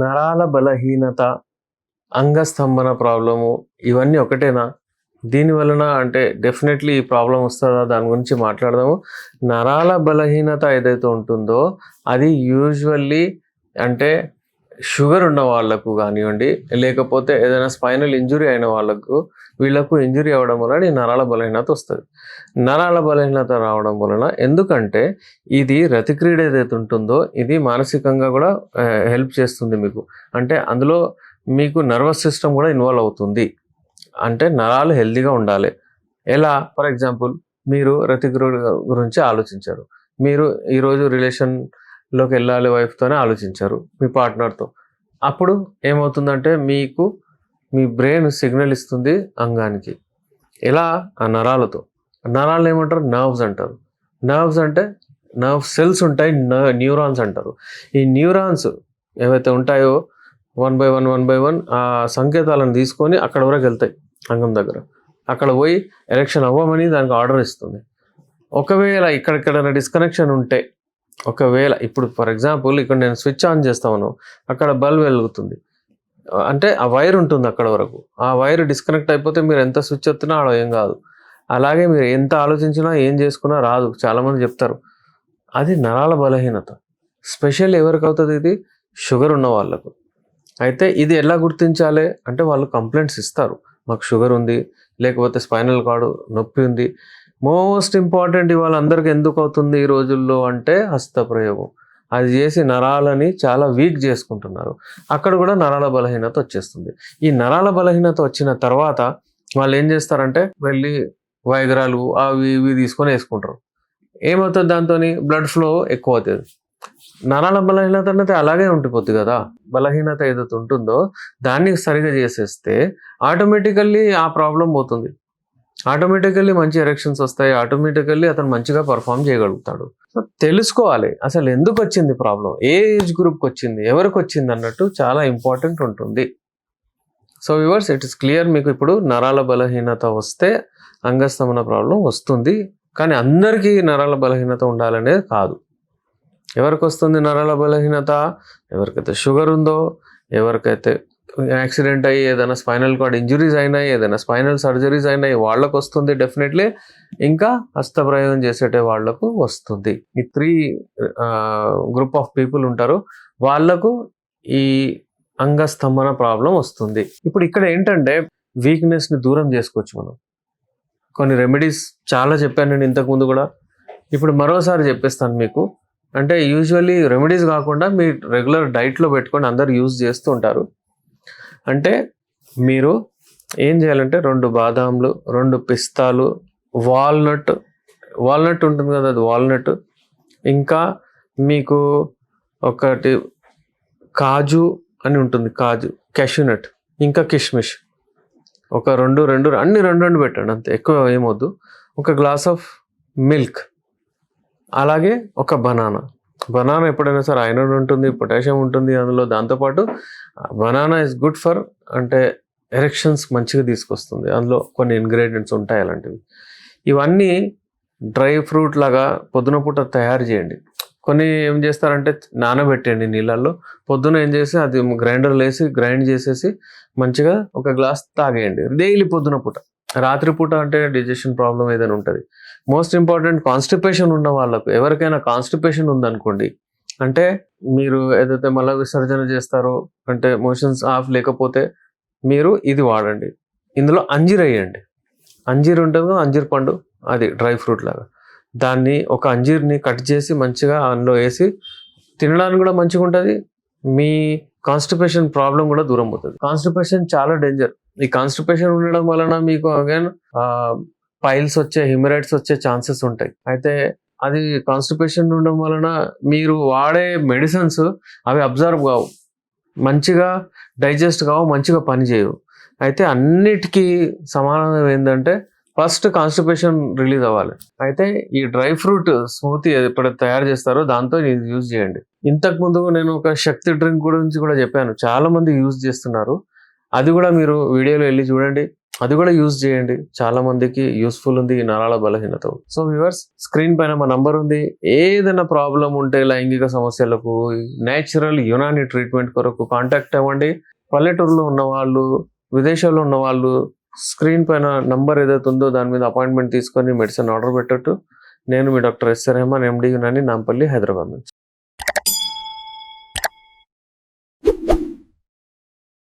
నరాల బలహీనత, అంగస్తంభన ప్రాబ్లము ఇవన్నీ ఒకటేనా? దీని వలన అంటే డెఫినెట్లీ ఈ ప్రాబ్లమ్ వస్తదా? దాని గురించి మాట్లాడదాము. నరాల బలహీనత ఏదైతే ఉంటుందో అది యూజువల్లీ అంటే షుగర్ ఉన్న వాళ్ళకు కానివ్వండి, లేకపోతే ఏదైనా స్పైనల్ ఇంజురీ అయిన వాళ్ళకు వీళ్ళకు ఇంజురీ అవ్వడం వలన ఈ నరాల బలహీనత వస్తుంది. నరాల బలహీనత రావడం వలన ఎందుకంటే ఇది రతిక్రీడ ఏదైతే ఉంటుందో ఇది మానసికంగా కూడా హెల్ప్ చేస్తుంది మీకు. అంటే అందులో మీకు నర్వస్ సిస్టమ్ కూడా ఇన్వాల్వ్ అవుతుంది. అంటే నరాలు హెల్తీగా ఉండాలి. ఎలా? ఫర్ ఎగ్జాంపుల్ మీరు రతిక్రీడ గురించి ఆలోచించారు. మీరు ఈరోజు రిలేషన్‌లోకి వెళ్ళాలి వైఫ్‌తోనే ఆలోచించారు. మీ పార్ట్నర్‌తో. అప్పుడు ఏమవుతుందంటే మీకు మీ బ్రెయిన్ సిగ్నల్ ఇస్తుంది అంగానికి. ఎలా? ఆ నరాలతో. నరాలను ఏమంటారు? నర్వ్స్ అంటారు. నర్వ్స్ అంటే నర్వ్ సెల్స్ ఉంటాయి. న్యూరాన్స్ అంటారు. ఈ న్యూరాన్స్ ఏవైతే ఉంటాయో వన్ బై వన్ ఆ సంకేతాలను తీసుకొని అక్కడ వరకు వెళ్తాయి అంగం దగ్గర. అక్కడ పోయి ఎరెక్షన్ అవ్వమని దానికి ఆర్డర్ ఇస్తుంది. ఒకవేళ ఇక్కడెక్కడైనా డిస్కనెక్షన్ ఉంటే, ఒకవేళ ఇప్పుడు ఫర్ ఎగ్జాంపుల్ ఇక్కడ నేను స్విచ్ ఆన్ చేస్తాను, అక్కడ బల్బ్ వెలుగుతుంది. అంటే ఆ వైర్ ఉంటుంది అక్కడ వరకు. ఆ వైర్ డిస్కనెక్ట్ అయిపోతే మీరు ఎంత స్విచ్ ఎత్తినా ఆడ ఏం కాదు. అలాగే మీరు ఎంత ఆలోచించినా ఏం చేసుకున్నా రాదు. చాలామంది చెప్తారు. అది నరాల బలహీనత. స్పెషల్ ఎవరికి అవుతుంది ఇది? షుగర్ ఉన్న వాళ్ళకు. అయితే ఇది ఎలా గుర్తించాలి అంటే వాళ్ళు కంప్లైంట్స్ ఇస్తారు. మాకు షుగర్ ఉంది, లేకపోతే స్పైనల్ కార్డ్ నొప్పి ఉంది. మోస్ట్ ఇంపార్టెంట్ ఇవాళ అందరికి ఎందుకు అవుతుంది ఈ రోజుల్లో అంటే హస్తప్రయోగం. అది చేసి నరాలని చాలా వీక్ చేసుకుంటున్నారు. అక్కడ కూడా నరాల బలహీనత వచ్చేస్తుంది. ఈ నరాల బలహీనత వచ్చిన తర్వాత వాళ్ళు ఏం చేస్తారంటే వెళ్ళి వైగ్రాలు అవి ఇవి తీసుకొని వేసుకుంటారు. ఏమవుతుంది దాంతోని? బ్లడ్ ఫ్లో ఎక్కువ అవుతుంది. నరాల బలహీనత అనేది అలాగే ఉండిపోద్ది కదా. బలహీనత ఏదైతే ఉంటుందో దాన్ని సరిగా చేసేస్తే ఆటోమేటికల్లీ ఆ ప్రాబ్లం పోతుంది. ఆటోమేటికల్లీ మంచి ఎరెక్షన్స్ వస్తాయి. ఆటోమేటికల్లీ అతను మంచిగా పర్ఫామ్ చేయగలుగుతాడు. సో తెలుసుకోవాలి అసలు ఎందుకు వచ్చింది ప్రాబ్లం, ఏ ఏజ్ గ్రూప్కి వచ్చింది, ఎవరికి వచ్చింది అన్నట్టు చాలా ఇంపార్టెంట్ ఉంటుంది. So viewers, it is clear. మీకు ఇప్పుడు నరాల బలహీనత వస్తే అంగస్తంభన ప్రాబ్లం వస్తుంది. కానీ అందరికీ నరాల బలహీనత ఉండాలనేది కాదు. ఎవరికి వస్తుంది నరాల బలహీనత? ఎవరికైతే షుగర్ ఉందో, ఎవరికైతే యాక్సిడెంట్ అయ్యి ఏదైనా స్పైనల్ కార్డ్ ఇంజురీస్ అయినాయి, ఏదైనా స్పైనల్ సర్జరీస్ అయినాయి వాళ్ళకు వస్తుంది డెఫినెట్లీ. ఇంకా హస్తప్రయోగం చేసేటే వాళ్లకు వస్తుంది. ఈ 3 గ్రూప్ ఆఫ్ పీపుల్ ఉంటారు. వాళ్లకు ఈ అంగస్తంభన ప్రాబ్లం వస్తుంది. ఇప్పుడు ఇక్కడ ఏంటంటే వీక్నెస్ని దూరం చేసుకోవచ్చు మనం. కొన్ని రెమెడీస్ చాలా చెప్పాను నేను ఇంతకుముందు కూడా. ఇప్పుడు మరోసారి చెప్పేస్తాను మీకు. అంటే యూజువల్లీ రెమెడీస్ కాకుండా మీ రెగ్యులర్ డైట్లో పెట్టుకొని అందరు యూజ్ చేస్తూ ఉంటారు. అంటే మీరు ఏం చేయాలంటే 2 బాదాంలు, 2 పిస్తాలు, వాల్నట్ ఉంటుంది కదా, అది వాల్నట్, ఇంకా మీకు ఒకటి కాజు అని ఉంటుంది, కాజు, క్యాష్యూనట్, ఇంకా కిష్మిష్, ఒక 2 అన్ని 2 పెట్టండి అంతే, ఎక్కువ ఏమొద్దు. ఒక గ్లాస్ ఆఫ్ మిల్క్, అలాగే ఒక బనానా ఎప్పుడైనా సరే ఐరన్ ఉంటుంది, పొటాషియం ఉంటుంది అందులో. దాంతోపాటు బనానా ఇస్ గుడ్ ఫర్ అంటే ఎరెక్షన్స్ మంచిగా తీసుకొస్తుంది. అందులో కొన్ని ఇంగ్రీడియంట్స్ ఉంటాయి అలాంటివి. ఇవన్నీ డ్రై ఫ్రూట్ లాగా పొద్దున పూట తయారు చేయండి. కొన్ని ఏం చేస్తారంటే నానబెట్టండి నీళ్ళల్లో. పొద్దున ఏం చేసి అది గ్రైండర్లో వేసి గ్రైండ్ చేసేసి మంచిగా ఒక గ్లాస్ తాగేయండి డైలీ పొద్దున పూట. రాత్రిపూట అంటే డిజెషన్ ప్రాబ్లం ఏదైనా ఉంటుంది. మోస్ట్ ఇంపార్టెంట్ కాన్స్టిపేషన్ ఉన్న వాళ్ళకు, ఎవరికైనా కాన్స్టిపేషన్ ఉందనుకోండి, అంటే మీరు ఏదైతే మల విసర్జన చేస్తారో అంటే మోషన్స్ ఆఫ్ లేకపోతే మీరు ఇది వాడండి. ఇందులో అంజీర్ వేయండి. అంజీర్ ఉంటుంది, అంజీర్ పండు, అది డ్రై ఫ్రూట్ లాగా. దాన్ని ఒక అంజీర్ని కట్ చేసి మంచిగా అందులో వేసి తినడానికి కూడా మంచిగా ఉంటుంది. మీ కాన్స్టిపేషన్ ప్రాబ్లం కూడా దూరం అవుతుంది. కాన్స్టిపేషన్ చాలా డేంజర్. ఈ కాన్స్టిపేషన్ ఉండడం వలన మీకు అగైన్ పైల్స్ వచ్చే, హిమరైడ్స్ వచ్చే ఛాన్సెస్ ఉంటాయి. అయితే అది కాన్స్టిపేషన్ ఉండడం వలన మీరు వాడే మెడిసిన్స్ అవి అబ్జర్వ్ కావు, మంచిగా డైజెస్ట్ కావు, మంచిగా పనిచేయవు. అయితే అన్నిటికీ సమాధానం ఏంటంటే ఫస్ట్ కాన్స్టిపేషన్ రిలీజ్ అవ్వాలి. అయితే ఈ డ్రై ఫ్రూట్ స్మూతీ ఎప్పుడైతే తయారు చేస్తారో దాంతో ఇది యూజ్ చేయండి. ఇంతకు ముందు నేను ఒక శక్తి డ్రింక్ గురించి కూడా చెప్పాను, చాలా మంది యూజ్ చేస్తున్నారు. అది కూడా మీరు వీడియోలో వెళ్ళి చూడండి. అది కూడా యూజ్ చేయండి. చాలా మందికి యూస్ఫుల్ ఉంది ఈ నరాల బలహీనత. సో వ్యూవర్స్, స్క్రీన్ పైన మా నంబర్ ఉంది. ఏదైనా ప్రాబ్లం ఉంటే లైంగిక సమస్యలకు నేచురల్ యునాని ట్రీట్మెంట్ కొరకు కాంటాక్ట్ అవ్వండి. పల్లెటూరులో ఉన్న వాళ్ళు, విదేశాల్లో ఉన్న వాళ్ళు స్క్రీన్ పైన నంబర్ ఏదైతే ఉందో దాని మీద అపాయింట్మెంట్ తీసుకొని మెడిసిన్ ఆర్డర్ పెట్టట్టు. నేను మీ doctor S Rehman, MD Unani, Nampally, Hyderabad నుంచి.